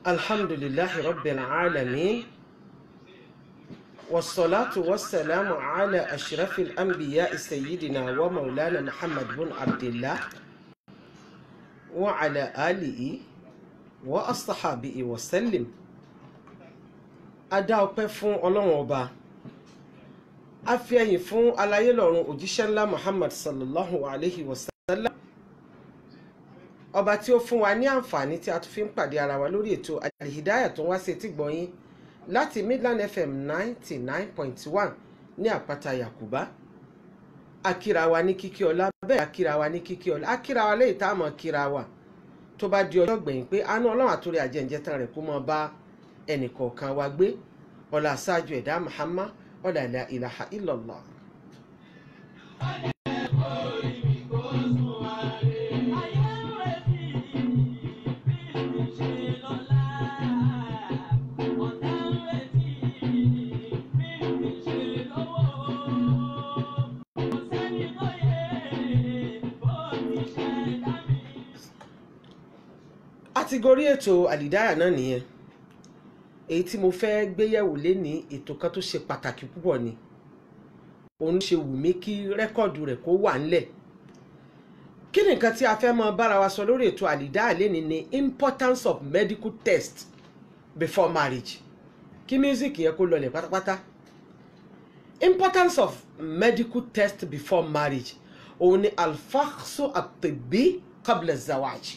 Alhamdulillahi Rabbil Alamin. والصلاة والسلام على أشرف الأنبياء سيدنا ومولانا محمد بن عبد الله وعلى آله وأصحابه وسلم. Adá ọpẹ́ fún Ọlọ́run Ọba, a fi ẹyìn fún aláyé lọ́run òjíṣẹ́ ńlá Muhammad sallallahu alayhi wa sallam, ọba tí ó fún wa ní àǹfààní tí a tún fi ń pàdé ara wa lórí ètò Al-Hidayah tó ń wá sí etí gbọ̀nyìn láti Midland FM 99.1 ní àpáta Yakuba. Akíra wa ní kíkí ọlá, bẹ́ẹ̀ akíra wa ní kíkí ọlá, akíra wa lẹ́yìn tá a mọ̀ kíra wa tó bá di ọjọ́ gbẹ̀yìn pé àánú Ọlọ́run àtòrí àjẹǹjẹtàn rẹ̀ kó máa bá ẹnìkọ̀ọ̀kan wa gbé. Ọlá ṣáájú ẹ̀dá Muhammad, ọlá la ilaha illallah. Àti gorí ètò Al-Hidayah náà nìyẹn. Èyí tí mo fẹ́ gbéyẹ̀wò lénìí ètò kan tó ṣe pàtàkì púpọ̀ ni. Òun ṣe wù mí kí rẹ́kọ̀dù rẹ̀ kó wà ńlẹ̀. Kí ni nǹkan tí a fẹ́ máa bára wa sọ lórí ètò Al-Hidayah lénìí ni importance of medical test before marriage. Kí music yẹn kó lọlẹ̀ pátápátá. Importance of medical test before marriage. Òun ni al-fakhsu at-tibbi qabla az-zawaj.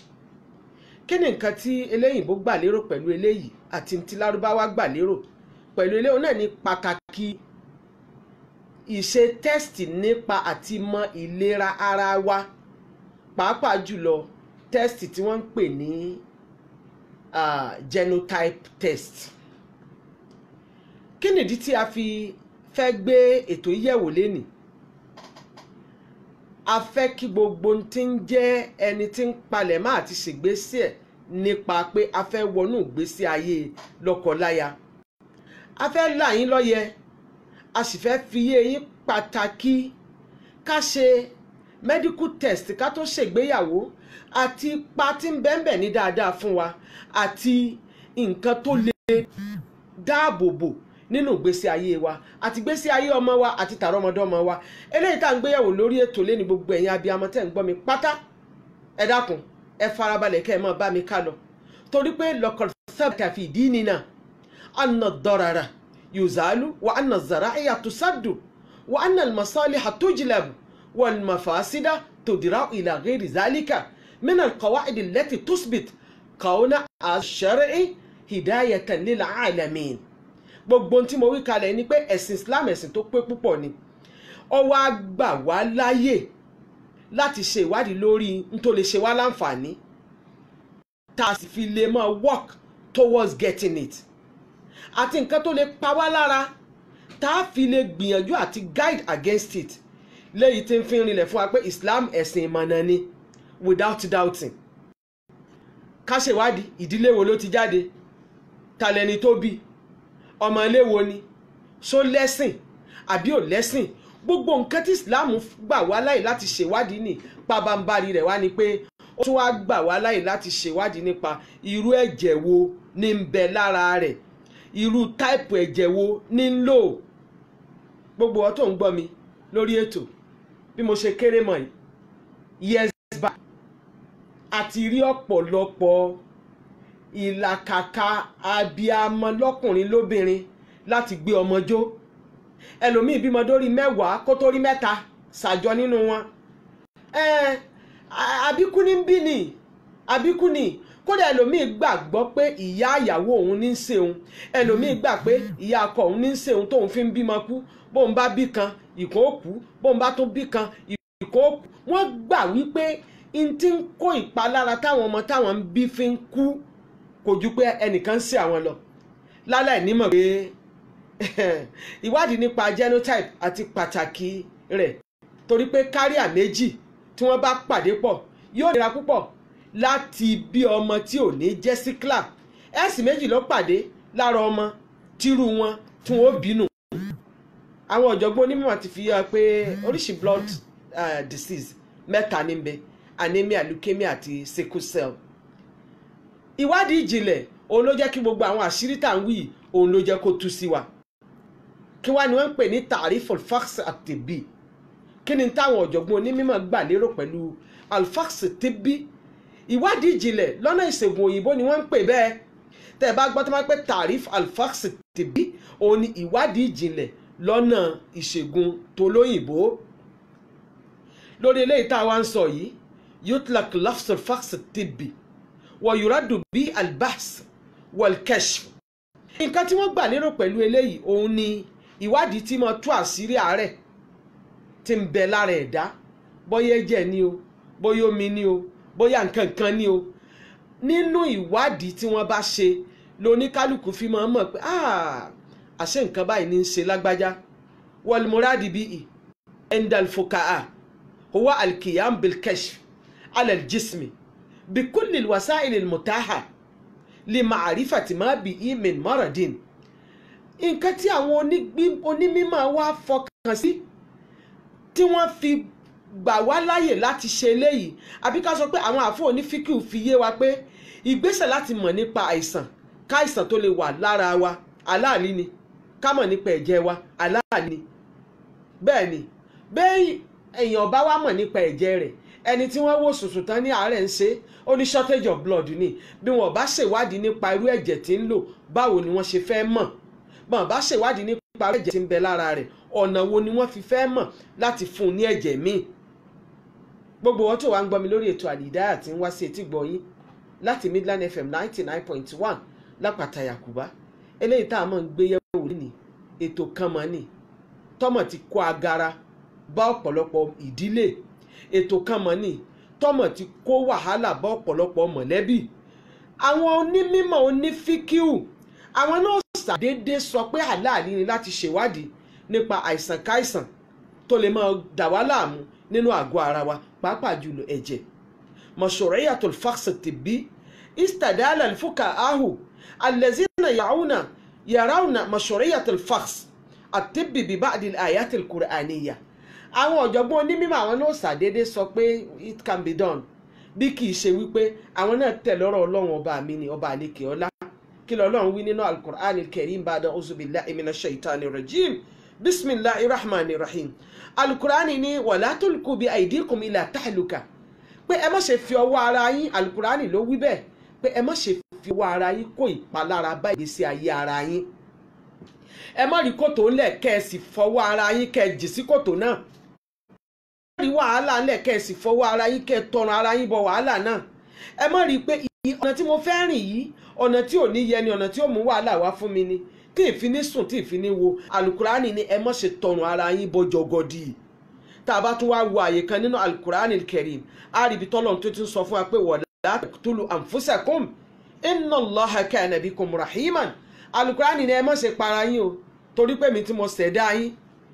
Kí ni nǹkan tí eléyìnbó gbà lérò pẹ̀lú eléyìí àti tí Lárúbáwá gbà lérò pẹ̀lú eléyìí náà ní pàtàkì ìṣe tẹ́sítì nípa àti mọ ìlera ara wa, pàápàá jùlọ tẹ́sítì tí wọ́n ń pè ní genotype test. Kí nìdí tí a fi fẹ́ gbé ètò yẹ̀wò lénìí? A fẹ́ kí gbogbo tí ń jẹ́ ẹni tí ń palẹ̀mọ́ àti ṣègbésí ẹ̀ nípa pé a fẹ́ wọnú ìgbésí ayé lọ́kọláya. A fẹ́ là yín lọ́yẹ, a sì fẹ́ fi yé yín pàtàkì ká ṣe medical test ká tó ṣègbéyàwó àti ipa tí ń bẹ́ẹ̀ ní dáadáa fún wa àti nǹkan tó lè dáàbò bò nínú ìgbésí ayé wa àti ìgbésí ayé ọmọ wa àti tàrọmọdọ́mọ wa. Eléyìí tá ń gbéyàwó lórí ètò lé ní gbogbo ẹ̀yin abiyamọ tẹ́ ń gbọ́ mi pátá, ẹ dákun ẹ farabalẹ̀ kẹ́ ẹ máa bá mi ká lọ, torí pé laqad thabata fi dinina anna ad-darara yuzalu wa anna az-zara'i'a tusaddu wa anna al-masaliha tujlabu wal mafasida tudra'u ila ghayri dhalika min al-qawa'id allati tusbit qawna ash-shar'i hidayatan lil 'alamin. Gbogbo tí mo wí kalẹ̀ ni pé ẹ̀sìn Islam ẹ̀sìn tó pé púpọ̀ ni. Ó wá gbà wá láyè láti ṣe ìwádìí lórí n tó lè ṣe wá láǹfààní tá a sì fi lè máa work towards getting it, àti nǹkan tó lè pa wá lára tá a fi lè gbìyànjú àti guide against it. Léyìí tí ń fi rinlẹ̀ fún wa pé Islam ẹ̀sìn ìmọ̀nà ni without doubting. Ká ṣèwádìí ìdílé wo ló ti jáde, ta lẹni tó bí, ọmọ ilé wo ni, ṣó lẹ́sìn àbí ò lẹ́sìn. Gbogbo nǹkan tí Islam gbà wá láyè láti ṣèwádìí ní pabambarì rẹ̀ wá ni pé ó tún wá gbà wá láyè láti ṣèwádìí nípa irú ẹ̀jẹ̀ wo ní ń bẹ lára rẹ̀, irú táìpù ẹ̀jẹ̀ wo ní ń lò. Gbogbo ọ tó ń gbọ́ mi lórí ètò, bí mo ṣe kéré mọ̀ years back àti rí ọ̀pọ̀lọpọ̀ ìlàkàkà abiyamọ lọ́kùnrin lóbìnrin láti gbé ọmọ jó. Ẹlòmíì bímọ dórí 10 kó tó rí 3 ṣàjọ nínú wọn. Àbíkú ní bí ni, àbíkú ni. Kódà ẹlòmíì gbàgbọ́ pé ìyá ìyàwó òun ní ń ṣe òun, ẹlòmíì gbà pé ìyá ọkọ òun ní ń ṣe òun tóun fi ń bímọ kú. Bóun bá bí kan ìkan ó kú, bóun bá tún bí kan ìkan ó kú. Wọ́n gbà wípé n ti ń kó ìpalára táwọn ọmọ táwọn ń bí fi ń kú kò ju pé ẹnìkan ń ṣe àwọn lọ láláì nímọ̀ pé ìwádìí nípa genotype àti pàtàkì rẹ̀ torí pé káríà méjì tí wọ́n bá pàdé pọ̀ yóò nira púpọ̀ láti bí ọmọ tí ò ní jẹ́ síkìlà ẹ̀sìn méjì ló pàdé lára ọmọ tírú wọn tí wọ́n bínú. àwọn ọ̀jọ̀gbọ́n onímọ̀ ti fi hàn pé oríṣi blood disease mẹ́ta ní bẹ anemia leukemia àti sickle cell. ìwádìí ìjìnlẹ̀ òun ló jẹ́ kí gbogbo àwọn àṣírí tá à ń wí òun ló jẹ́ kó tú sí wa. kí wá ni wọ́n ń pè ní tarif al-fakhs at-tibbi kí ni táwọn ọ̀jọ̀gbọ́n onímọ̀ gbà lérò pẹ̀lú al-fakhs at-tibbi ìwádìí ìjìnlẹ̀ lọ́nà ìṣègùn òyìnbó ni wọ́n ń pè bẹ́ẹ̀ tẹ́ ẹ bá gbọ́ tó máa pẹ́ tarif al-fakhs at-tibbi òun ni ìwádìí ìjìnlẹ̀ lọ́nà ìṣègùn tó lóyìnbó. lórí eléyìí tá a wá ń sọ yìí yutlaq lafz al-fakhs at-tibbi wa yuradu bi al-bahth wal-kashf. nǹkan tí wọ́n gbà lérò pẹ̀lú eléyìí òun ni ìwádìí tí máa tú àṣírí àárẹ̀ tí ń bẹ lára ẹ̀dá bóyá ẹ̀jẹ̀ ni o bóyá omi ni o bóyá nǹkan kan ni o. nínú ìwádìí tí wọ́n bá ṣe lóníkálùkù fi máa mọ̀ pé àṣẹ nǹkan báyìí ní í ṣe lágbájá. wal muradi bihi inda al-fuqaha huwa al-qiyam bil-kashf ala al-jismi bi kulli al-wasa'il al-mutaha li ma'rifati ma bihi min maradin. nǹkan tí àwọn onímọ̀ wá fọkàn sí tí wọ́n fi gbà wá láyè láti ṣe eléyìí àbí ká sọ pé àwọn àfọ onífíkìú fi yé wa pé ìgbésẹ̀ láti mọ̀ nípa àìsàn káìsàn tó lè wà lára wa aláàní ni ká mọ̀ nípa ẹ̀jẹ̀ wa aláàní ni. bẹ́ẹ̀ ni bẹ́ẹ̀ èèyàn bá wá mọ̀ nípa ẹ̀jẹ̀ rẹ̀ ẹni tí wọ́n wò sùsù tán ní àárẹ̀ ń ṣe ó ní shortage of blood ni bí wọ́n bá ṣèwádìí nípa irú ẹ̀jẹ̀ tí ń lò báwo ni wọ́n ṣe fẹ́ mọ̀ bọ́n bá ṣèwádìí nípa irú ẹ̀jẹ̀ tí ń bẹ lára rẹ̀ ọ̀nà wo ni wọ́n fi fẹ́ mọ̀ láti fún un ní ẹ̀jẹ̀ míì. gbogbo wọn tó wá ń gbọ́ mi lórí ètò Al-Hidayah tí ń wá sí etí gbọ́ yín láti Midland FM 99.1 lápáta Yakuba. eléyìí tá a mọ̀ ń gbé yẹ̀wò ní ètò kan mọ́ ni tọ́mọ̀ ti kó agara bá ọ̀pọ̀lọpọ̀ ìdílé, ètò kan mọ́ ni tọ́mọ̀ ti kó wàhálà bá ọ̀pọ̀lọpọ̀ mọ̀lẹ́bí. àwọn onímọ̀ onífíkíù àwọn náà ṣàdédé sọ pé àláàlí ni láti ṣèwádìí nípa àìsàn káìsàn tó lè máa dà wá láàmú nínú àgọ́ ara wa pàápàá jùlọ ẹ̀jẹ̀. mashru'iyatul fakhs at-tibbi istadala al-fuqaha'u allazina yarawna mashru'iyatul fakhs at-tibbi bi ba'd al-ayat al-qur'aniyya. àwọn ọ̀jọ̀gbọ́n onímọ̀ àwọn náà ṣàdédé sọ pé it can be done bí kì í ṣe wípé àwọn náà tẹ̀lé ọ̀rọ̀ Ọlọ́run ọba mi ni ọba àlekè ọlá. kí lọ́lọ́run wí nínú al-Qur'an al-Karim ba'da a'udhu billahi minash shaitani rajim bisimilahi rahmani rahim. alukurani ni wala tulku bi aidikum ila tahluka pé ẹ má ṣe fi ọwọ́ ara yín alukurani ló wí bẹ́ẹ̀ pé ẹ má ṣe fi ọwọ́ ara yín kó ìpalára bá ìgbésí ayé ara yín. ẹ má rí kòtò ńlẹ̀ kẹ́ ẹ sì fọwọ́ ara yín kẹ́ ẹ jì sí kòtò náà. ẹ má rí wàhálà ńlẹ̀ kẹ́ ẹ sì fọwọ́ ara yín kẹ́ ẹ tọrọ ara yín bọ wàhálà náà. ẹ má rí pé ọ̀nà tí mo fẹ́ rìn yìí ọ̀nà tí ò ní yẹ ni ọ̀nà tí ó mú wàhálà wá fún mi ni tí ìfini sùn tí ìfini wo alukurani ni ẹ má ṣe tọrùn ara yín bọjọ gọdì. tá a bá tún wá wo àyè kan nínú alukurani al-Karim àríbi tọ́lọ̀ tó ti ń sọ fún wa pé wala taqtulu anfusakum inna Allaha kana bikum rahiman. alukurani ni ẹ má ṣe para yín o torí pé mi tí mo ṣẹ̀dá yín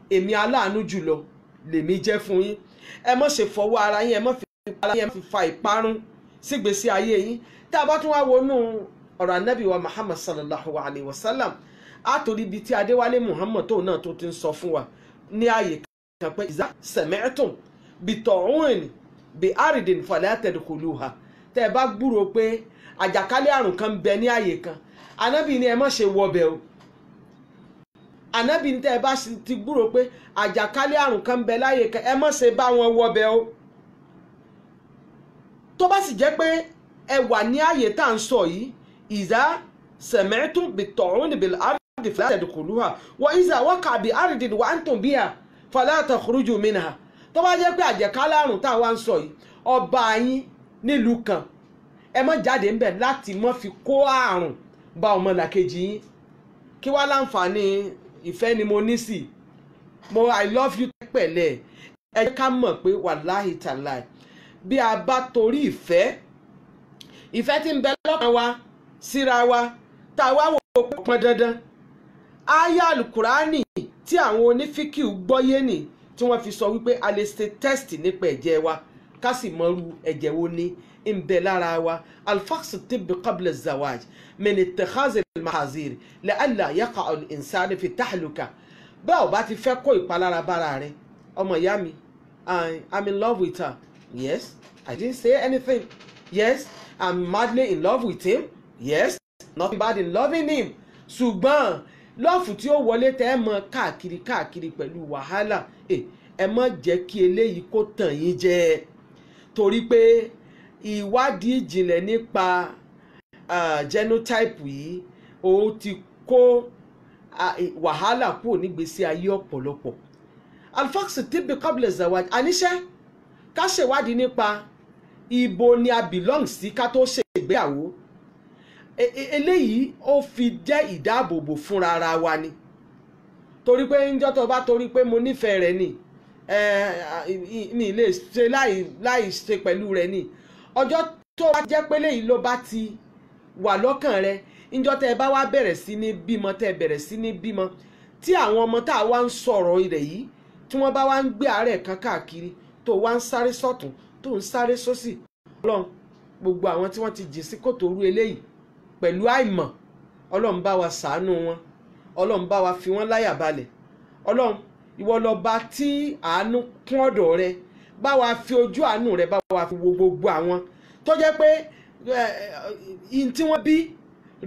èmi aláàánú jùlọ lèmi jẹ́ fún yín. ẹ má ṣe fọwọ́ ara yín ẹ má fi ara yín ẹ má fi fa ìparun sígbésí ayé yín. tá a bá tún wá wọnú ọ̀rọ̀ anábì wa Muhammad sallallahu alayhi wa sallam àtòrí ibi tí Adéwálé Muhammad tóun náà tó ti ń sọ fún wa ní ààyè kan pé iza sami'tum bita'un bi ardin fala tadkhuluha. tẹ́ ẹ bá gbúrò pé àjàkálẹ̀ àrùn kan bẹ ní ààyè kan anábì ni ẹ má ṣe wọbẹ̀ o. anábì ni tẹ́ ẹ bá ti gbúrò pé àjàkálẹ̀ àrùn kan bẹ láàyè kan ẹ má ṣe bá wọn wọbẹ̀ o. tó bá sì jẹ́ pé ẹ wà ní ààyè tá à ń sọ yìí iza sami'tum bita'un bil ardin fala tadkhuluha wa iza waqa'a bi ardin wa antum biha fala takhruju minha. tó bá jẹ́ pé àjàkálẹ̀ àrùn tá a wá ń sọ yìí ọba yín nílùú kan ẹ má jáde ńbẹ̀ láti má fi kó àrùn bá ọmọlàkejì yín. kí wá láǹfààní ìfẹ́ ni mo ní sí mo I love you pẹ̀lẹ́ ẹ jẹ́ ká mọ̀ pé wàláhì tàláì bí a bá torí ìfẹ́ tí ń bẹ lọ́kàn wa síra wa tá a wá wò ó pọn dandan aya alukurani tí àwọn onífíkìú gbọ́yé nì tí wọ́n fi sọ wípé a lè ṣe test nípa ẹ̀jẹ̀ wa ká sì mọrú ẹ̀jẹ̀ wo ní ń bẹ lára wa alfaqsu tibbi qabla zawaj min ittikhaz al-mahazir la'alla yaqa al-insan fi tahluka bẹ́ẹ̀ ò bá ti fẹ́ kó ìpalára bára rẹ ọmọ ìyá mi I'm in love with her. Yes, I didn't say anything. Yes, I'm madly in love with him. Yes, nothing bad in loving him. Ṣùgbọ́n lọ́ọ̀fù tí ó wọlé tẹ́ ẹ mọ káàkiri pẹ̀lú wàhálà ẹ má jẹ́ kí eléyìí kó tàn yín jẹ torí pé ìwádìí ìjìnlẹ̀ nípa genotype yìí ó ti kó wàhálà kúrò nígbésí ayé ọ̀pọ̀lọpọ̀. Alfaqsu tibbi qabla zawaj àníṣe ká ṣèwádìí nípa ibo ni a belong sí ká tó ṣègbéyàwó eléyìí ó fi jẹ́ ìdáàbòbò fúnra ara wa ni torí pé níjọ́ tó bá torí pé mo nífẹ̀ẹ́ rẹ̀ ni mi lè ṣe láì ṣe pẹ̀lú rẹ̀ ni ọjọ́ tó bá jẹ́ pé léyìí ló bá ti wà lọ́kàn rẹ̀ níjọ́ tẹ́ ẹ bá wá bẹ̀rẹ̀ sí ní bímọ tẹ́ ẹ bẹ̀rẹ̀ sí ní bímọ tí àwọn ọmọ tá a wá ń sọ̀rọ̀ rẹ̀ yìí tí wọ́n bá wá ń gbé àárẹ̀ kan káàkiri tó wá ń sáré sọ́tún tó ń sáré sósì ọlọ́run gbogbo àwọn tí wọ́n ti jìn sí kòtò rú eléyìí pẹ̀lú àìmọ̀ ọlọ́run bá wa ṣàánú wọn ọlọ́run bá wa fi wọ́n láyà balẹ̀ ọlọ́run ìwọ lọ́ba tí àánú kún ọ̀dọ̀ rẹ bá wa fi ojú àánú rẹ bá wa fi wo gbogbo àwọn tó jẹ́ pé ihun tí wọ́n bí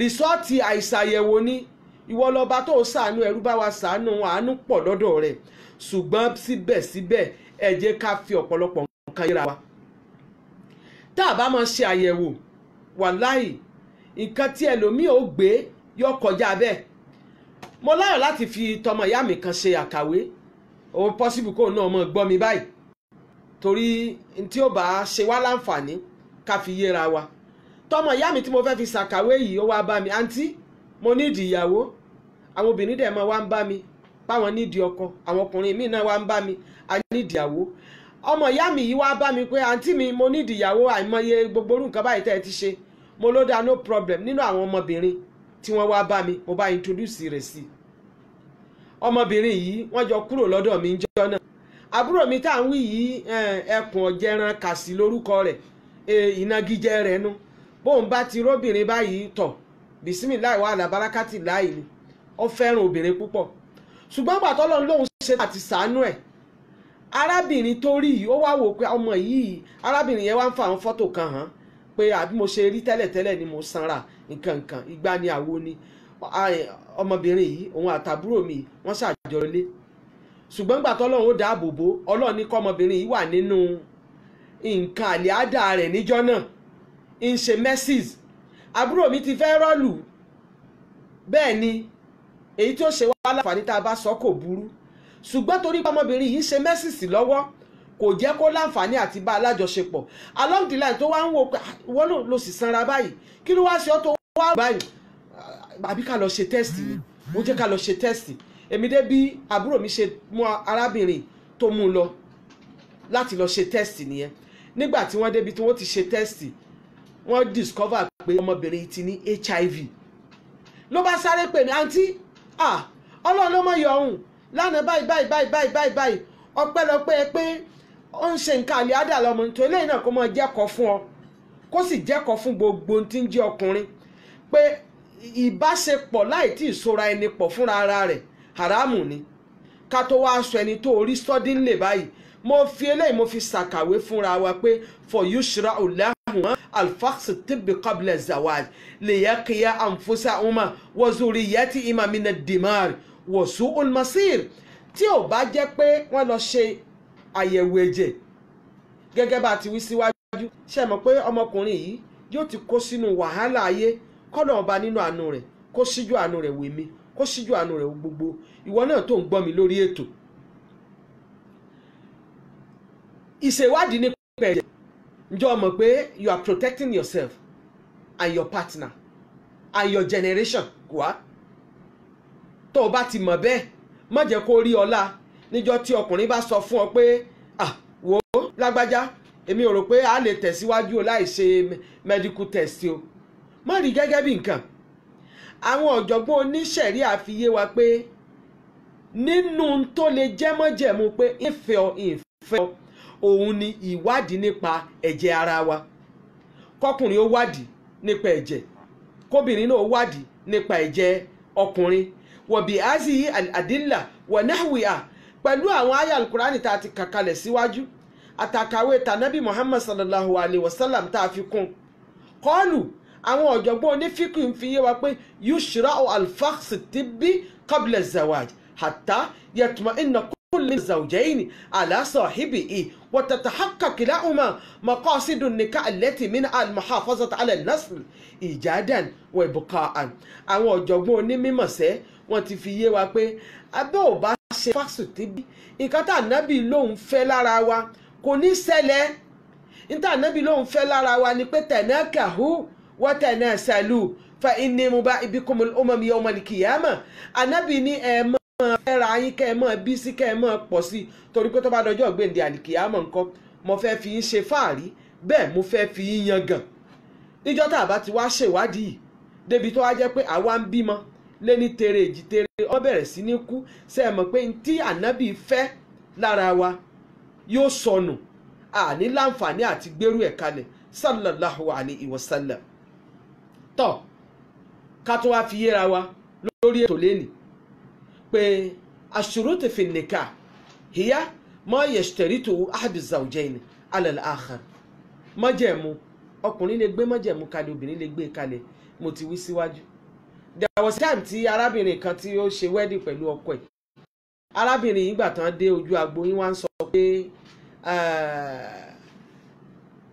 rìsọ́ọ̀tì àìsàyẹ̀wò ni ìwọ lọ́ba tó ṣàánú ẹrú bá wa ṣàánú àánú pọ̀ lọ́dọ̀ rẹ ṣùgbọ́n síbẹ̀síbẹ̀ ẹ jẹ́ ká fi ọ̀pọ̀lọpọ̀ nǹkan yẹra wa tá a bá máa ṣe àyẹ̀wò wàláhì nǹkan tí ẹlòmíì ò gbé yọ kọjá bẹ́ẹ̀ mo láyọ̀ láti fi tọmọ ìyá mi kan ṣe àkàwé ó possible kó náà mọ̀ gbọ́ mi báyìí torí tí ó bá ṣe wá láǹfààní ká fi yéra wa tọmọ ìyá mi tí mo fẹ́ fi ṣàkàwé yìí ó wá bá mi àǹtí mo nídìí ìyàwó àwọn obìnrin dẹ̀ mọ́ wá ń bá mi páwọn nídìí ọkọ àwọn ọkùnrin míì náà wá ń bá mi a nídìí ìyàwó ọmọ ìyá mi yìí wá bá mi pé àǹtí mi mo nídìí ìyàwó àìmọye gbogbo orú nǹkan báyìí tẹ́ ẹ ti ṣe mo ló dá no problem nínú àwọn ọmọbìnrin tí wọ́n wá bá mi mo bá introduce rẹ̀ sí ọmọbìnrin yìí wọ́n jọ kúrò lọ́dọ̀ mi níjọ́ náà àbúrò mi tá à ń wí yìí ẹkùn ọ̀jẹran kàsí lórúkọ rẹ̀ ìnagijẹ rẹ̀ nu bóun bá ti róbìnrin báyìí tọ̀ bisimilayi wà lábarakátì láì ni ó fẹ́ràn obìnrin púpọ̀ ṣùgbọ́n gbàtọ́ lọ́n lóun ṣe àti sàánú ẹ̀ arábìnrin tó rí yìí ó wá wò pé ọmọ yìí arábìnrin yẹn wá ń fa àwọn fọ́tò kan hàn pé àbí mo ṣe rí tẹ́lẹ̀tẹ́lẹ̀ ni mo sanra nǹkan ìgbà ni àwo ni ọmọbìnrin yìí òun àtàbúrò mi wọ́n ṣàjọ lé ṣùgbọ́n gbà tọ́lọ́run ó dáàbò bò ọlọ́run ní kọ́mọbìnrin yìí wà nínú nǹkan àlìádà rẹ̀ níjọ́ náà ń ṣe messes àbúrò mi ti fẹ́ rọ́ọ̀lù bẹ́ẹ̀ ni èyí tí ó ṣe wá láǹfààní tá a bá sọ kò burú ṣùgbọ́n torí ọmọbìnrin yìí ń ṣe messes lọ́wọ́ kò jẹ́ kó láǹfààní àti bá alájọṣepọ̀ along the line tó wá ń wo pé wọ́n ló sì sanra báyìí kí ló wá ṣe ọ́ tó wá báyìí àbí ká lọ ṣe tẹ́sì ni mo jẹ́ ká lọ ṣe tẹ́sì èmi dé bí àbúrò mi ṣe mú arábìnrin tó mú un lọ láti lọ ṣe tẹ́sì nìyẹn nígbà tí wọ́n débi tí wọ́n ti ṣe tẹ́sì wọ́n discover pé ọmọbìnrin ti ní HIV ló bá sáré pè ní àǹtí ọlọ́run ló mọ̀ yọ ọ̀hún lánàá báyìí ọpẹ́lọpẹ́ pé ó ń ṣe nǹkan àlìádà lọ́mọ nítorí eléyìí náà kó mọ̀ jẹ́kọ̀ọ́ fún ọ kó sì jẹ́kọ̀ọ́ fún gbogbo tí ń jẹ́ ọkùnrin pé ìbáṣepọ̀ láì tí ì sora ẹni pọ̀ fúnra ara rẹ̀ haramu ni ká tó wá aṣọ ẹni tó orí sọ́dí ńlẹ̀ báyìí mo fi eléyìí mo fi ṣàkàwé fúnra wa pé for yushra lahum alfaqsu tibbi qabla zawaj liyaqiya anfusahuma wa zurriyatihima min ad-dimar wa su'ul masir tí ò bá jẹ́ pé wọ́n lọ ṣe àyẹ̀wò ẹ̀jẹ̀ gẹ́gẹ́ bá ti wí síwájú ṣe mọ̀ pé ọmọkùnrin yìí yóò ti kó sínú wàhálà ayé kọ́nà ọba nínú àánú rẹ̀ kó síjú àánú rẹ̀ wè mí kó síjú àánú rẹ̀ gbogbo ìwọ náà tó ń gbọ́ mi lórí ètò. ìṣèwádìí nípa ẹ̀jẹ̀ ǹjẹ́ o mọ̀ pé you are protecting yourself and your partner and your generation wá tó o bá ti mọ̀ bẹ́ẹ̀ má jẹ́ kó rí ọlá níjọ́ tí ọkùnrin bá sọ fún ọ pé wò ó lágbájá èmi ò rò pé a lè tẹ̀síwájú o láì ṣe medical test o má rí gẹ́gẹ́ bí nǹkan. Àwọn ọ̀jọ̀gbọ́n oníṣẹ̀rí àfiyé wa pé nínú tó lè jẹ́ mọ́jẹ̀mú pé ìfẹ́ ọ òun ni ìwádìí nípa ẹ̀jẹ̀ ara wa. Kọkùnrin ó wádìí nípa ẹ̀jẹ̀, kóbìnrin náà ó wádìí nípa ẹ̀jẹ̀ ọkùnrin. Wọ̀bí azi àdìlà wọ̀ náhùwìà pẹ̀lú àwọn àyá alukurani tá a ti kàkalẹ̀ síwájú àtàkàwé tànábì Muhammad sallallahu alayhi wa sallam tá a fi kún. Kọ́ọ̀lù àwọn ọ̀jọ̀gbọ́n onífíkì ń fi yé wa pé yushra'u al-fakhs tibbi qabla az-zawaj hatta yatma'inna kullu min zawjayni ala sahibihi wa tatahaqqaq lahuma maqasidu an-nikah allati minha al-muhafazatu ala an-nasl ijadan wa ibqa'an. Àwọn ọ̀jọ̀gbọ́n onímímọ̀sẹ́ wọ́n ti fi yé wa pé abẹ́ ò bá ṣe fáṣù tíbi nǹkan tá ànábì lòun fẹ́ lára wa kò ní ṣẹlẹ̀. níta ànábì lòun fẹ́ lára wa ni pé tanakahu wa tanasalu fa inni muba'ibikumul umam yawmal qiyamah. ànábì ní ẹ máa fẹ́ra yín kẹ́ ẹ máa bí sí kẹ́ ẹ máa pọ̀ sí torí pé tó bá dọjọ́ gbèǹde àlìkìyámọ̀ nǹkan mo fẹ́ fi yín ṣe fáàrí bẹ́ẹ̀ mo fẹ́ fi yín yangàn. níjọ́ tá a bá ti wá ṣèwádìí débi tó wá jẹ́ pé àwa ń bímọ lé ní tere èjì tere ọ bẹ̀rẹ̀ sí ní kú ṣe é mọ̀ pé tí ànábì fẹ́ lára wa yóò sọnù àní láǹfààní àti gbérú ẹ̀ kalẹ̀ sallallahu alayhi wa sallam. tọ́ ká tó wá fi yéra wa lórí ètò lẹ́nì pé ash-shurut fi an-nikah hiya ma yashtaritu ahadu zawjayn ala al-akhar. májẹ̀mú ọkùnrin lè gbé májẹ̀mú kalẹ̀ obìnrin lè gbé kalẹ̀ mo ti wí síwájú. There was time tí arábìnrin kan tí ó ṣe wedding pẹ̀lú ọkọ ẹ̀. Arábìnrin yìí gbà tán dé ojú agbo yín wá ń sọ pé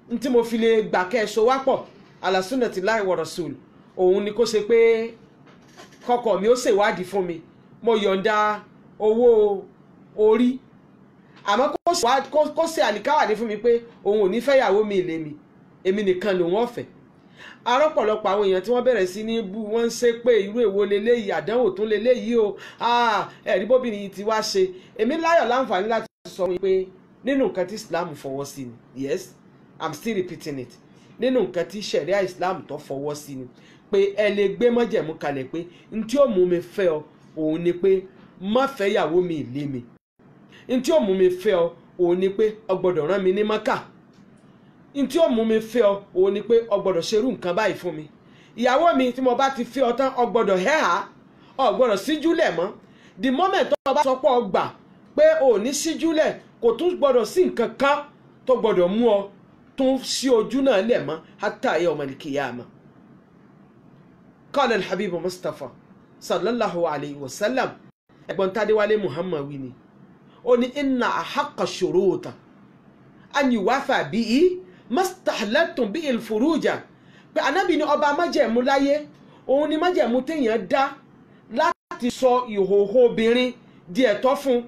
n tí mo fi lè gbà kẹ́ ẹ so wá pọ̀ ala sunnatillahi wa rasul òun ni kó ṣe pé kọ́kọ́ mi ó ṣèwádìí fún mi mo yọ̀ǹda owó orí àmọ́ kó ṣe àlìkáwàdí fún mi pé òun ò ní fẹ́yàwó mi ìlé mi èmi nìkan lòun ọ̀fẹ́. Arọ́pọ̀lọpọ̀ àwọn èèyàn tí wọ́n bẹ̀rẹ̀ sí ní bú wọ́n ń ṣe pé irú èwo leléyìí àdánwò tún leléyìí o ẹ̀rí bóbìnrin yìí ti wá ṣe. Èmi láyọ̀ láǹfààní láti sọ wọn pé nínú nǹkan tí Islam fọwọ́ sí ni, yes I'm still repeating it, nínú nǹkan tí ṣẹ̀ríà Islam tó fọwọ́ sí ni pé ẹ lè gbé májẹ̀mú kalẹ̀ pé n tí ó mú mi fẹ́ ọ òun ni pé má fẹ́ yàwó mi ìlé mi, n tí ó mú mi fẹ́ ọ òun ni pé o gbọ́dọ̀ rán mi ní Mákà, n tí ó mú mi fẹ́ ọ òun ni pé o gbọ́dọ̀ ṣerú nǹkan báyìí fún mi. Ìyàwó mi tí mo bá ti fẹ́ ọ tán o gbọ́dọ̀ hẹ́hà o gbọ́dọ̀ síjúlẹ̀ mọ́. The moment tó bá sọ pé o gbà pé o ní síjúlẹ̀ kò tún gbọ́dọ̀ sí nǹkan kan tó gbọ́dọ̀ mú ọ tún sí ojú náà lẹ̀ mọ́ hatta yawmal qiyamah. Qala al-Habib Mustafa sallallahu alayhi wa sallam ẹ̀gbọ́n Tádéwálé Muhammad wí ni ó ní inna ahaqqa shuruta an yuwafa bihi mastahlattum bí ìlfùrújà pé anábì ní ọba májẹ̀mú láyé òun ni májẹ̀mú téèyàn dá láti sọ ìhòòhò obìnrin di ẹ̀tọ́ fún.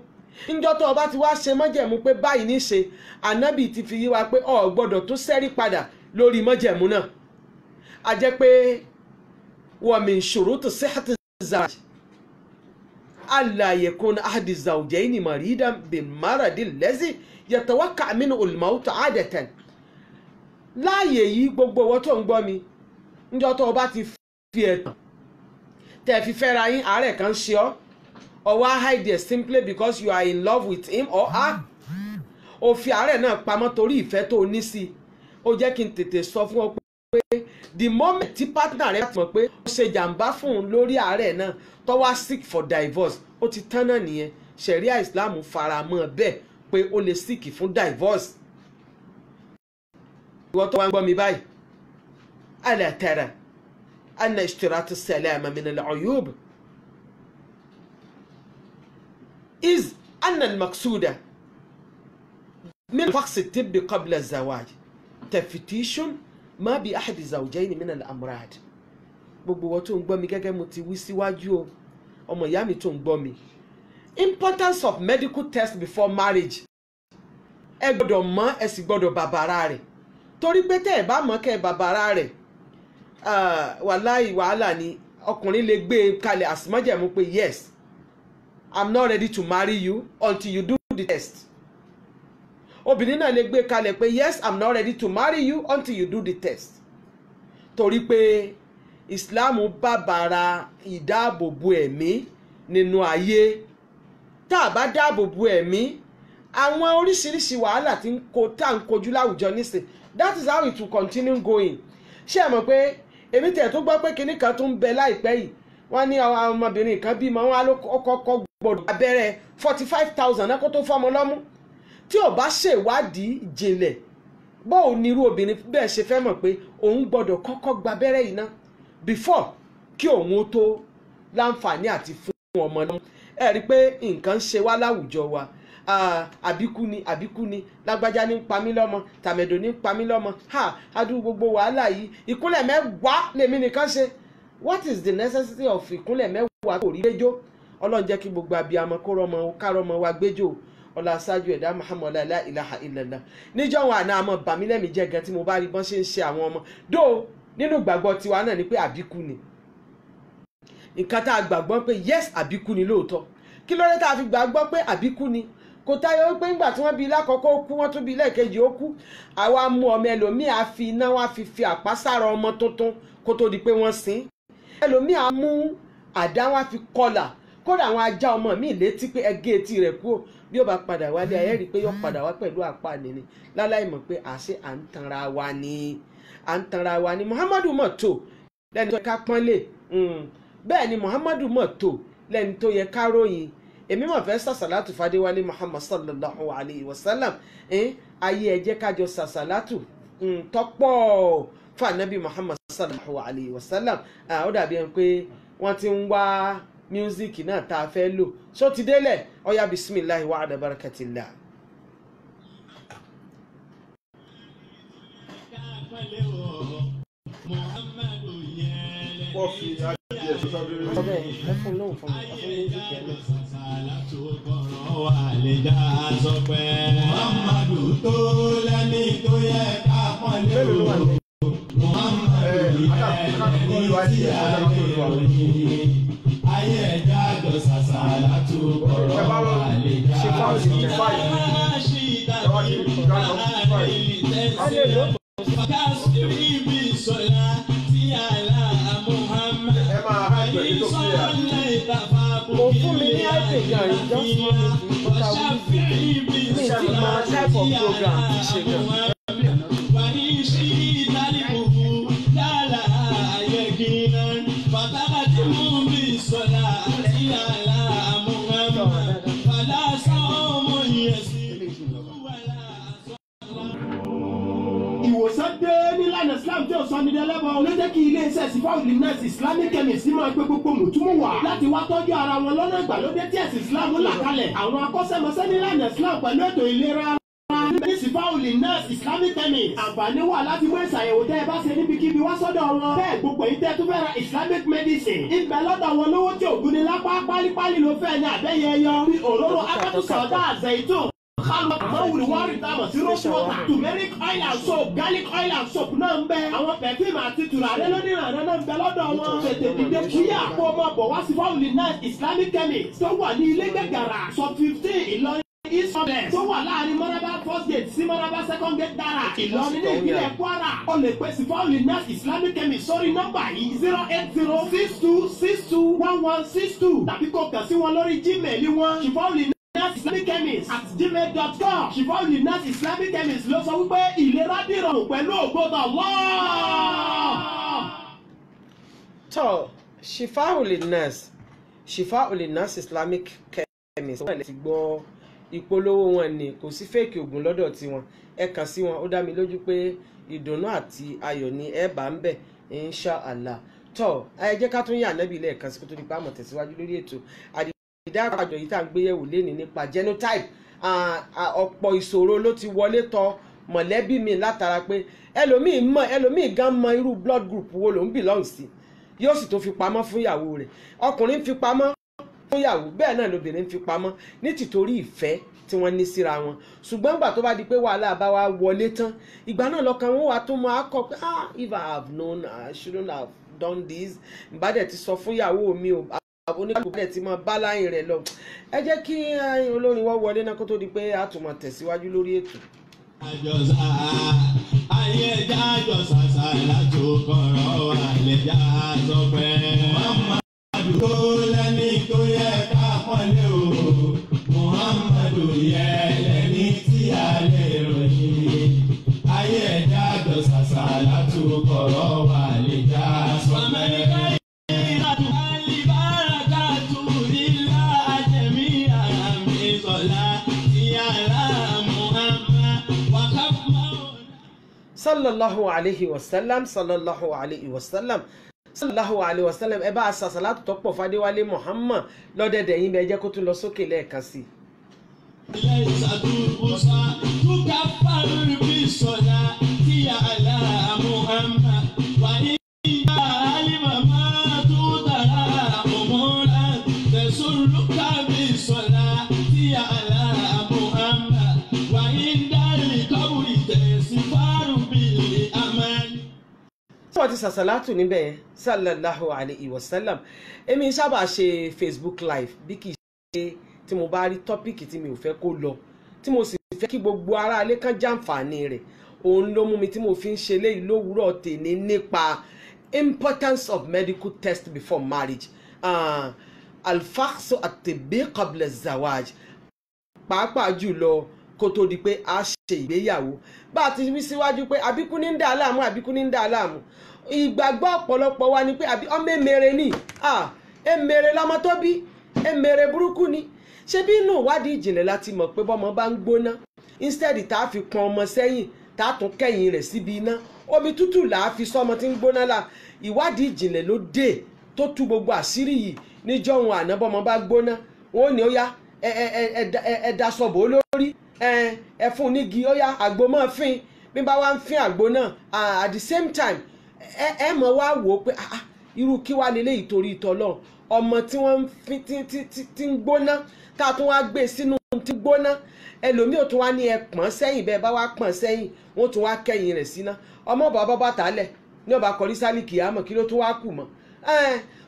níjọ́ tó ọba ti wá ṣe májẹ̀mú pé báyìí ní ṣe anábì ti fi yí wa pé o gbọ́dọ̀ tó sẹ́rí padà lórí májẹ̀mú náà. a jẹ́ pé wa min shuruti sihhati zawj alla yakuna ahadu zawjayni maridan bil maradi allazi yatawaqqa minhu al-mawt 'adatan. láàyè yìí gbogbo owó tó ń gbọ́ mi níjọ́ tó o bá ti fi ẹ̀tàn tẹ̀ fi fẹ́ra yín àárẹ̀ kan ṣe ọ́ or wá hide it simply because you are in love with him or her. o fi àárẹ̀ náà pamọ́ torí ìfẹ́ tó o ní sí i. ó jẹ́ kí n tètè sọ fún ọ pé the moment tí partner rẹ mọ̀ pé ó ṣe jàǹbá fún un lórí àárẹ̀ náà tó wá seek for divorce ó ti tán náà nìyẹn. Ṣẹ̀ríà Islam fara mọ́ bẹ́ẹ̀ pé ó lè seek fún divorce. ìwọ tó wá ń gbọ́ mi báyìí ala tara anna ishtirat as-salama min al-uyub is anna al-maqsuda min fakhs at-tibb qabla az-zawaj taftishun ma bi ahad az-zawjayn min al-amrad. gbogbo ìwọ tó ń gbọ́ mi gẹ́gẹ́ mo ti wí síwájú o ọmọ ìyá mi tó ń gbọ́ mi, importance of medical test before marriage ẹ gbọ́dọ̀ mọ̀ ẹ sì gbọ́dọ̀ bàbàrà rẹ̀ torí pé tẹ́ ẹ bá mọ̀ kẹ́ ẹ bàbàrà rẹ̀ wàláì wàhálà ni. ọkùnrin lè gbé e kalẹ̀ àsìmọ́jẹ̀mú pé yes I'm not ready to marry you until you do the test. obìnrin náà lè gbé e kalẹ̀ pé yes I'm not ready to marry you until you do the test. torí pé Islam bàbàrà ìdáàbòbò ẹ̀mí nínú ayé. Tá a bá dáàbòbò ẹ̀mí, àwọn oríṣiríṣi wàhálà tí tá à ń kojú láwùjọ nísìn, that is how it will continue going. Ṣé ẹ mọ̀ pé èmi tẹ̀ tó gbọ́ pé kinní kan tó ń bẹ láìpẹ́ yìí, wọ́n ní àwọn ọmọbìnrin kan bímọ, wọ́n á ló kọ́kọ́ gbọ́dọ̀ abẹ́rẹ́ 45,000 náà kó tó fọ́mọ lọ́mú. Tí ò bá ṣèwádìí ìjìnlẹ̀, bóò ní irú obìnrin bẹ́ẹ̀ ṣe fẹ́ mọ̀ pé òun gbọ́dọ̀ kọ́kọ́ gba abẹ́rẹ́ yìí ná before kí òun ó tó láǹfààní àti fún ọmọ lọ́mú. Ẹ rí i pé nǹkan ń ṣe wá láwùjọ wa. Àbíkú ni lágbájá ní pa mí lọ́mọ, tàmẹ̀dò ní pa mí lọ́mọ, adúrú gbogbo wàhálà yìí, ìkúnlẹ̀ mẹ́wàá lèmi nìkan ṣe. What is the necessity of ìkúnlẹ̀ mẹ́wàá kò rí gbẹ́jọ́? Ọlọ́run jẹ́ kí gbogbo abiyamọ kárọ́mọ wa gbẹ́jọ́. Ọlá aṣáájú ẹ̀dá Muhammad la ilaha illallah. Níjọ́ wọn àná àmọ́ bàmí lẹ́mìí jẹ́ gan tí mo bá rí bọ́n ṣe ń ṣe àwọn ọmọ dó nínú ìgbàgbọ́ tiwa náà ni pé àbíkú ni. Nǹkan tá a gbàgbọ́ pé yes àbíkú ni lóòótọ́. Kí ló dé tá a fi gbàgbọ́ pé àbíkú ni? Kò táyọ̀ pé ńgbà tí wọ́n bí lákọ̀ọ́kọ́ ó kú, wọ́n tún bí lẹ́ẹ̀kejì ó kú. Àwa mú ọmọ ẹlòmíì á fi iná wá fi àpá sára ọmọ tuntun kó tó di pé wọ́n sin. Ẹlòmíì á mú àdá wá fi kọlà. Kódà àwọn ajá ọmọ mi létí pé ẹgé etí rẹ̀ kúrò, bí ó bá padà wálé ayé rí pé yóò padà wá pẹ̀lú àpá nìní. Láláì mọ̀ pé àṣé à ń tanra wa ni. Muhammadu mọ̀ tó lẹ́ni tó yẹ ká pọ́nlé. Bẹ́ẹ̀ ni Muhammadu mọ̀ tó lẹ́ni tó yẹ ká ròyìn. Èmi mọ̀ fẹ́ sàṣàlátù fàdéwálé Muhammad sallallahu alayhi wa sallam. Ayé ẹ jẹ́ kájọ sàṣàlátù tọ́pọ̀ fún ànábì Muhammad sallallahu alayhi wa sallam. Ó dàbí ẹni pé wọ́n ti ń wá míúsíkì náà tá a fẹ́ lò. Ṣó ti délẹ̀? Ọya bisimilahi wa ala barakatillah. Ẹfún lóhùn fún mi, ẹfún míúsíkì ẹ lọ. Muhammadu tó lẹ́ni tó yẹ ká pọ́nlé o. Muhammadu yẹ tí a lè ròyìn. Ayé ẹja jọ sàṣàlátù ọ̀rọ̀ wa lè dá sí i. Ṣé ìdájí ààrẹ ìtẹ́sí kásìrì bí sọ̀lá tí àlá Muhammad ayé sọ̀lá ìtàfà Fún mi ní iPad gan, just one minute to put out music. Mi ti mọ type of program ti ṣe gan. Ìwòsàn dé nílànà Islam tí ó sọ ní dẹ́lẹ́bọ̀ ló jẹ́ kí ilé-iṣẹ́ Sifaul Nas Islamic Chemist máa pé gbogbo mùtúmù wá láti wá tọ́jú ara wọn lọ́nà ìgbàlódé tí ẹ̀sìn Islam là kalẹ̀. Àwọn akọ́ṣẹ́mọṣẹ́ nílànà Islam pẹ̀lú ètò ìlera ní Sifaul Nas Islamic Chemist. Àǹfààní wà láti mú ìṣàyẹ̀wò tẹ́ ẹ bá ṣe níbikíbi wá sọ́dọ̀ wọn. Bẹ́ẹ̀ gbogbo yìí tẹ́ tó fẹ́ ra Islamic medicine. Ibẹ̀ lọ́dọ̀ wọn lówó tí ògùn ni lápá pálípálí ló fẹ́ ní àbẹ́yẹ yọ. Bí òróró akátú sọ̀dá àzẹ̀yìntò. Mawuri wari tama sí rose water, turmeric oil and soap, garlic oil and soap náà ń bẹ. Àwọn pẹ̀fíìmù àti tùràrí lónìrànà náà ń bẹ lọ́dọ̀ wọn. Tètè dìde kíyà kó o máa bọ̀ wá sí Sifaul Nas Islamic Chemist tó wà ní ilé gàgàrà sọ 15 Ìlọrin East Complex tó wà láàrin Maraba first gate sí Maraba second gate dára Ìlọrin ní ìpínlẹ̀ Kwara. O lè pe Sifaul Nas Islamic Chemist sórí nọ́mbà yìí 08062621162 tàbí kó kàn sí wọn lórí Gmail wọn Sifaul Nas Islamic Chemist at gmail.com. Sifaul Nas Islamic Chemist ló sọ wípé ìlera dìrọ̀rùn pẹ̀lú ògbódò Allah. Tó Sifaul Nas Islamic Chemist wọ́n lè ti gbọ́ ìpolówó wọn ni kò sí fẹ́ẹ̀kì ògùn lọ́dọ̀ tiwọn. Ẹ kàn sí wọn, ó dá mi lójú pé ìdùnnú àti ayọ̀ ni ẹ bá ń bẹ̀ inshallah. Tó ẹ jẹ́ ká tún yà nẹ́bí lẹ́ẹ̀kan sí kó tó di pa àmọ̀ tẹ̀síwájú lórí ètò ìdáàbàjọ yìí tá à ń gbéyẹ̀wò lénìí nípa genotype. Ọ̀pọ̀ ìṣòro ló ti wọlé tọ̀ mọ̀lẹ́bí mi látara pé ẹlòmíì gan mọ irú blood group wo ló ń belong sí, yóò sì tó fi pamọ́ fún ìyàwó rẹ̀. Ọkùnrin fi pamọ́ fún ìyàwó, bẹ́ẹ̀ náà lobìnrin fi pamọ́ ní tìtorí ìfẹ́ tí wọ́n ní síra wọn. Ṣùgbọ́n ìgbà tó bá di pé wàhálà bá wa wọlé tán, ìgbà náà lọ́kàn wọn wà tó máa kọ pé if I have known I shouldn't have done this. Ìbádẹ́ ti sọ fún ìyàwó mi o, oníkàlùkù bẹ́ẹ̀ ti máa bá láyìn rẹ̀ lọ. Ẹ jẹ́ kí olórin wọ́n wọlé náà kó tó di pé a tún máa tẹ̀síwájú lórí ètò. àjọsà ayé ẹja àjọsàsà látò kọ̀rọ̀ wà lẹ́jà sọpẹ́. Muhammadu tó lẹ́ni tó yẹ ká pọ́nlé o. Muhammadu yẹ lẹ́ni tí a lè ròyìn. Ayé ẹja àjọsàsà látò kọ̀rọ̀ wà lẹ́jà sọpẹ́. sallallahu alayhi wa sallam sallallahu alayhi wa sallam sallallahu alayhi wa sallam ẹ bá a sàṣàlátù tó pọ̀ fadéwálé Muhammad lọ́dẹ̀dẹ̀ yín bẹ́ẹ̀ jẹ́ kó tún lọ sókè lẹ́ẹ̀kan sí i. wọ́n ti sàṣàlátù níbẹ̀ yẹn sallallahu alayhi wa sallam èmi sábà ṣe Facebook live bí kì í ṣe tí mo bá rí tọ́pìkì tí mi ò fẹ́ kó lọ tí mo sì fẹ́ kí gbogbo aráalé kan jàǹfààní rẹ̀ òun ló mú mi tí mo fi ń ṣe léyìí lówùúrọ̀ tèmi nípa importance of medical test before marriage alfaxo àtẹ̀bẹ́ qabla zawaj pàápàá jùlọ kó tó di pé a ṣe ìgbéyàwó bá a ti wí síwájú pé àbíkú ní ń dà láàmú àbíkú ní ń dà láàmú ìgbàgbọ́ ọ̀pọ̀lọpọ̀ wa ni pé àbí ọmọ èmèrè ni èmèrè lọmọ tó bí èmèrè burúkú ni ṣé bí inú ìwádìí ìjìnlẹ̀ láti mọ̀ pé bọ́mọ bá ń gbóná instead tá a fi pọn ọmọ sẹ́yìn tá a tún kẹ́yìn rẹ̀ síbi iná omi tútù là á fi sọ́mọ tí ń gbóná la ìwádìí ìjìnlẹ̀ ló dé tó tú gbogbo àṣírí yìí níjọ́ òun àná bọ́mọ bá gbóná wọn ò ní ó yá ẹ daṣọ bò lórí ẹ fún nígi ó yá àgbo máa fín bí bá wá ń fín àgbo náà at the same time ẹ mọ̀ wá wò ó pé irú kí wá lélẹ́yìí torí ìtọ́lọ́ ọmọ tí wọ́n ń fi tí ń gbóná tá a tún wá gbé sínú tí gbóná ẹlòmíì ò tún wá ní ẹ pọ̀n sẹ́yìn bẹ́ẹ̀ bá wá pọ̀n sẹ́yìn wọ́n tún wá kẹ́yìn rẹ̀ síná ọmọ bàbá bàtà lẹ̀ ní ọba kọrí sálì kìámọ̀ kí ló tún wá kù mọ́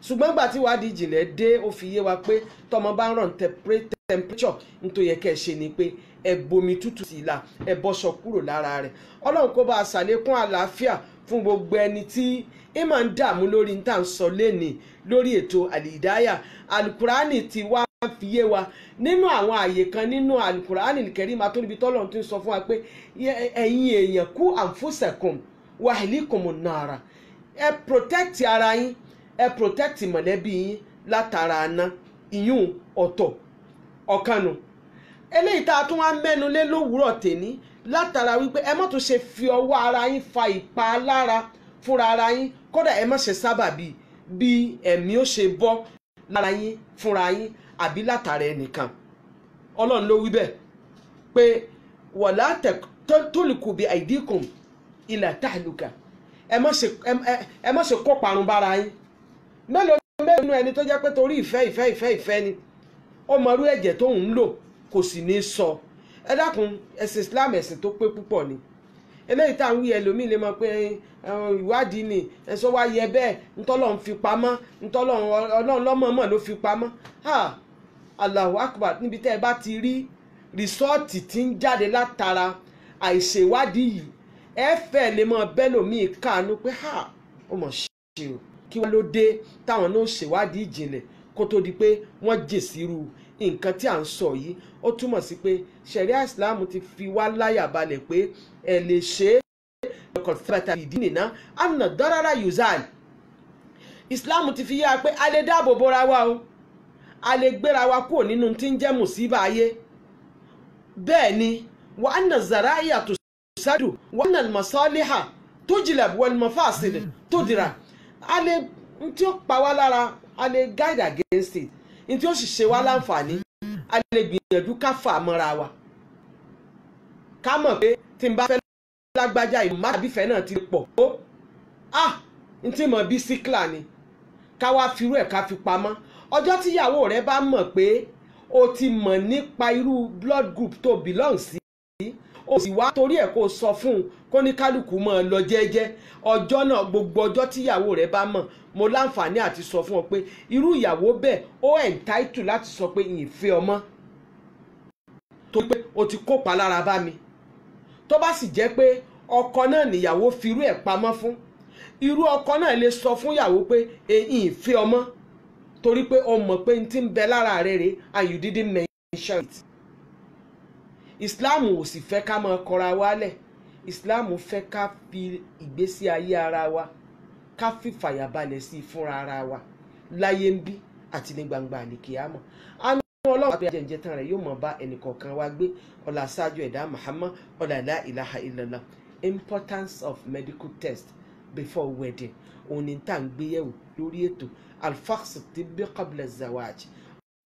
ṣùgbọ́n gbà tí wádìí ìjìnlẹ̀ dé ó fi yé wa pé tọmọ bá ń ràn temperature nítorí yẹ kẹ́ ẹ ṣe ni pé ẹ bomi tútù sí i la ẹ bọ́ṣọ kúrò lára rẹ̀ ọlọ́run kó bá a ṣàlékún àlàáfíà fún gbogbo ẹni tí ẹ máa ń dààmú lórí ní tà ń sọ lẹ́nìí lórí ètò àlìdáyà alukurani ti wá fi yé wa nínú àwọn àyè kan nínú alukurani kẹrìmà tó níbi tọ́lọ́run ti ń sọ fún wa pé ẹ̀yin èèyàn kú anfusakum wa ahlikum nara ẹ protect ara yín ẹ protect mọ̀lẹ́bí yín látara aná ìyún ọ̀tọ̀ ọ̀kanu eléyìí tá a tún wá mẹ́nu lé lówùúrọ̀ tèní látara wípé ẹ má tún ṣe fi ọwọ́ ara yín fa ìpalára fúnra ara yín kódà ẹ má ṣe sábàbí bí ẹ̀mí ó ṣe bọ́ lára yín fúnra yín àbí látara ẹnìkan ọlọ́run ló wí bẹ́ẹ̀ pé wala tulqu bi aydikum ila tahluka ẹ má ṣe kó parun bára yín mélòó nínú ẹni tó jẹ́ pé torí ìfẹ́ ni ó mọrú ẹ̀jẹ̀ tó ń lò kò sì ní sọ ẹ dákun ẹ̀sìn Islam ẹ̀sìn tó pé púpọ̀ ni eléyìí tá à ń wí ẹlòmíì lè mọ̀ pé ìwádìí ni ẹ̀sọ́ wa yẹ bẹ́ẹ̀ ntọ́lọ́run fi pamọ́ ọlọ́run lọ́mọ̀ọ́mọ̀ ló fi pamọ́ Allahu Akbar níbi tẹ́ ẹ bá ti rí rìsọ́ọ̀tì tí ń jáde látara àìṣèwádìí yìí ẹ fẹ́ lè mọ bẹ́lòmíì káàánú pé ó mọ̀ ṣe o kí wọ́n ló dé táwọn náà ṣèwádìí ìjìnlẹ̀ kó tó di pé wọ́n jèsì irú nǹkan tí à ń sọ yìí ó túmọ̀ sí pé ṣẹ̀ríà Islam ti fi wá láyà balẹ̀ pé ẹ lè ṣe é kọ̀ǹtàbàtà ìdí nìna àna dọ́rọ́rà yuzal Islam ti fi yá pé a lè dáàbò bora wa o a lè gbéra wa kúrò nínú tí ń jẹ́ mùsíbà ayé bẹ́ẹ̀ ni wa anna zaraiya tusadu wa anna al-masaliha tujlab wal mafasid tudra a lè tí ó pa wá lára a lè guide against it ní tí ó sì ṣe wá láǹfààní a lè gbìyànjú ká fà mọ́ra wa ká mọ̀ pé tí n bá fẹ́ lágbájá ìmọ̀ àbífẹ́ náà ti pọ̀ ó n tí mọ̀ bí síkìlà ni ká wá firú ẹ̀ ká fi pamọ́ ọjọ́ tíyàwó rẹ bá mọ̀ pé o ti mọ̀ nípa irú blood group tó belong sí o sì wá torí ẹ̀ kó sọ fún un kó ní kálukú mọ́ ọ lọ jẹ́jẹ́ ọjọ́ náà gbogbo ọjọ́ tíyàwó rẹ bá mọ̀ mo láǹfààní àti sọ fún ọ pé irú ìyàwó bẹ́ẹ̀ ó entitled láti sọ pé ìfẹ́ ọmọ torí pé o ti kópa lára bá mi tó bá sì jẹ́ pé ọkọ náà níyàwó firú ẹ̀ pamọ́ fún, irú ọkọ náà lè sọ fún ìyàwó pé èyí ìfẹ́ ọmọ torí pé o mọ̀ pé n ti ń bẹ lára rẹ̀ rẹ̀ and you didn't mention it. Islam ò sì fẹ́ ká máa kọra wálẹ̀. Islam fẹ́ ká fi ìgbésí ayé ara wa ká fi fàyàbalẹ̀ sí fúnra ara wa láyé ń bí àti ní gbangba àlìkìyámọ̀. Àánú Ọlọ́run àti àjẹjẹ tán rẹ̀ yóò mọ̀ bá ẹnìkọ̀ọ̀kan wa gbé ọlá ṣáájú ẹ̀dá Muhammad ọlá la ilaha illallah. Importance of medical test before wedding òun ni tá à ń gbé yẹ̀wò lórí ètò al-fakhs tibbi qabla zawaj.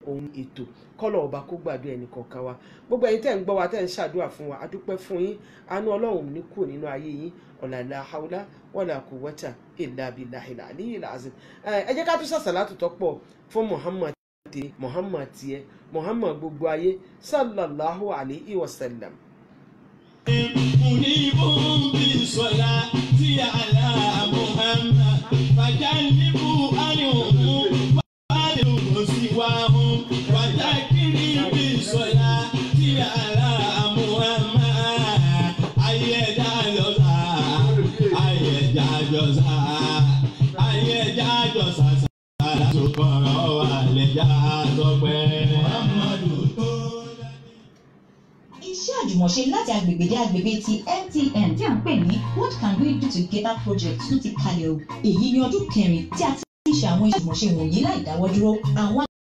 Òun ètò kọ́lọ̀ ọba kó gbàdúrà ẹnìkọ̀ọ̀kan wa. Gbogbo ẹ̀yin tẹ́ ń gbọ́ wa tẹ́ ń ṣàdúrà fún wa, a dúpẹ́ fún yín. Àánú Ọlọ́run ní kúrò nínú ayé yín ọ̀là la hawla wala quwwata illa billahil aliyyil azim. Ẹ jẹ́ ká tún sàṣàlátù tó pọ̀ fún Muhammad tiẹ̀, Muhammad tiẹ̀, Muhammad gbogbo ayé sallallahu alayhi wa sallam. Munibun bi salati ala Muhammad fajanibu anhum wa siwahum watakiri bi salati ala Muhammad ayẹjájọsà tó kọ̀rọ̀ wà lẹ́jà tọpẹ́. Iṣẹ́ àjùmọ̀ṣe láti agbègbè dé agbègbè ti MTN tí à ń pè ní What Can We Do Together project tún ti kalẹ̀ o. Èyí ni ọdún kẹrin tí a ti ń ṣe àwọn ìjùmọ̀ṣe wọ̀nyí láì dáwọ́ dúró. Àwọn